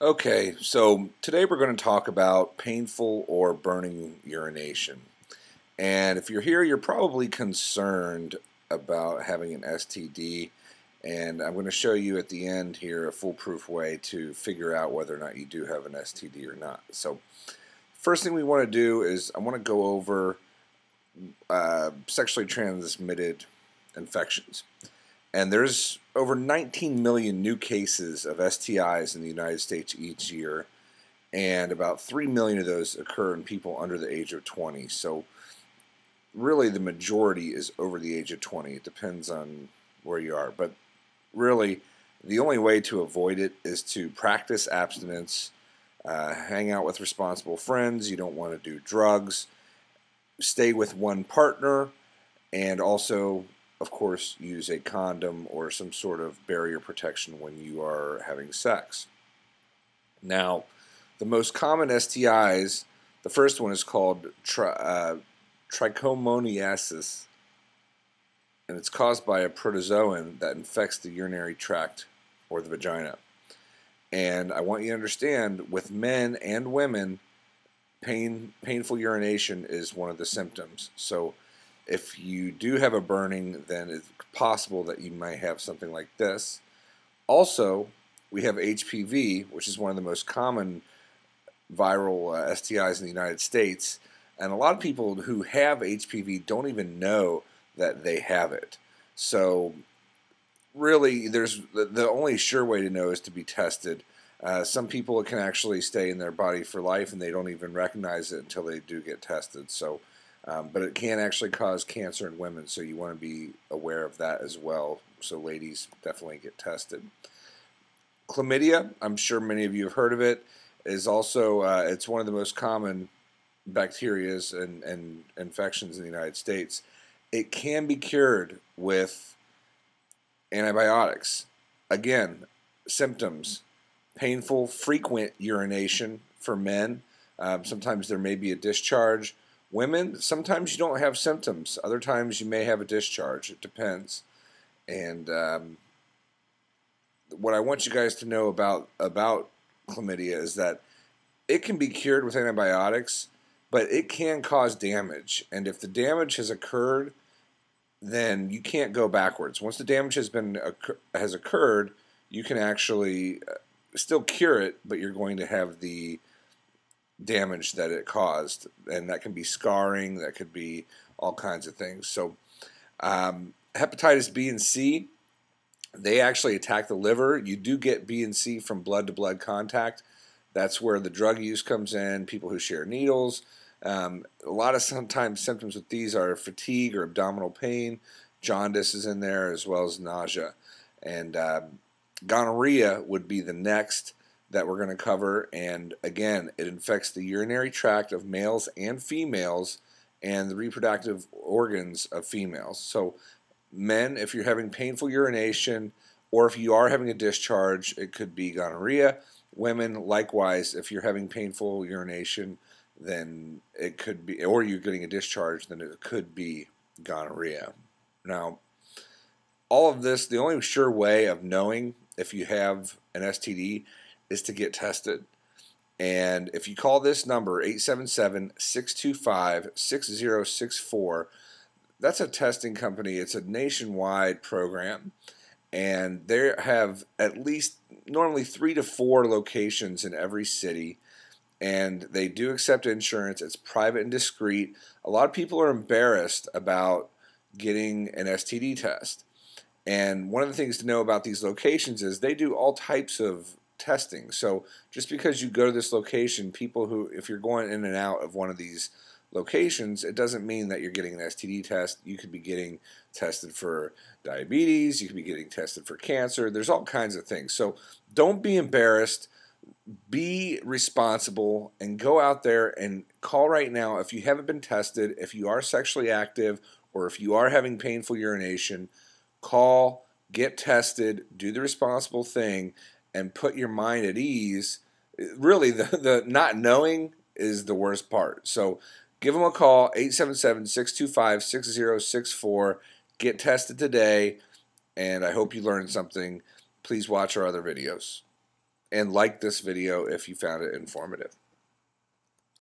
Okay, so today we're going to talk about painful or burning urination. And if you're here, you're probably concerned about having an STD, and I'm going to show you at the end here a foolproof way to figure out whether or not you do have an STD or not. So first thing we want to do is I want to go over sexually transmitted infections. And there's over 19 million new cases of STIs in the United States each year, and about 3 million of those occur in people under the age of 20. So really the majority is over the age of 20. It depends on where you are. But really the only way to avoid it is to practice abstinence, hang out with responsible friends. You don't want to do drugs, stay with one partner, and also of course, use a condom or some sort of barrier protection when you are having sex. Now, the most common STIs, the first one is called trichomoniasis, and it's caused by a protozoan that infects the urinary tract or the vagina. And I want you to understand, with men and women, painful urination is one of the symptoms. So if you do have a burning, then it's possible that you might have something like this. Also, we have HPV, which is one of the most common viral STIs in the United States. And a lot of people who have HPV don't even know that they have it. So really, there's the only sure way to know is to be tested. Some people, it can actually stay in their body for life, and they don't even recognize it until they do get tested. So but it can actually cause cancer in women, so you want to be aware of that as well. So ladies, definitely get tested. Chlamydia, I'm sure many of you have heard of it, is also, it's one of the most common bacterias and infections in the United States. It can be cured with antibiotics. Again, symptoms: painful, frequent urination for men. Sometimes there may be a discharge. Women, sometimes you don't have symptoms. Other times you may have a discharge. It depends. And what I want you guys to know about chlamydia is that it can be cured with antibiotics, but it can cause damage. And if the damage has occurred, then you can't go backwards. Once the damage has occurred, you can actually still cure it, but you're going to have the damage that it caused, and that can be scarring, that could be all kinds of things. So hepatitis B and C, they actually attack the liver. You do get B and C from blood-to-blood contact. That's where the drug use comes in, people who share needles. A lot of sometimes symptoms with these are fatigue or abdominal pain. Jaundice is in there, as well as nausea. And gonorrhea would be the next that we're going to cover, and again, it infects the urinary tract of males and females and the reproductive organs of females. So men, if you're having painful urination or if you are having a discharge, it could be gonorrhea. Women, likewise, if you're having painful urination, then it could be, or you're getting a discharge, then it could be gonorrhea. Now, all of this, the only sure way of knowing if you have an STD is to get tested. And if you call this number, 877-625-6064, that's a testing company. It's a nationwide program, and they have at least normally 3 to 4 locations in every city, and they do accept insurance. It's private and discreet. A lot of people are embarrassed about getting an STD test. And one of the things to know about these locations is they do all types of testing. So just because you go to this location, people who, if you're going in and out of one of these locations, it doesn't mean that you're getting an STD test. You could be getting tested for diabetes, you could be getting tested for cancer. There's all kinds of things. So don't be embarrassed. Be responsible and go out there and call right now if you haven't been tested, if you are sexually active, or if you are having painful urination. Call, get tested, do the responsible thing, and put your mind at ease. Really, the not knowing is the worst part. So give them a call, 877-625-6064. Get tested today, and I hope you learned something. Please watch our other videos. and like this video if you found it informative.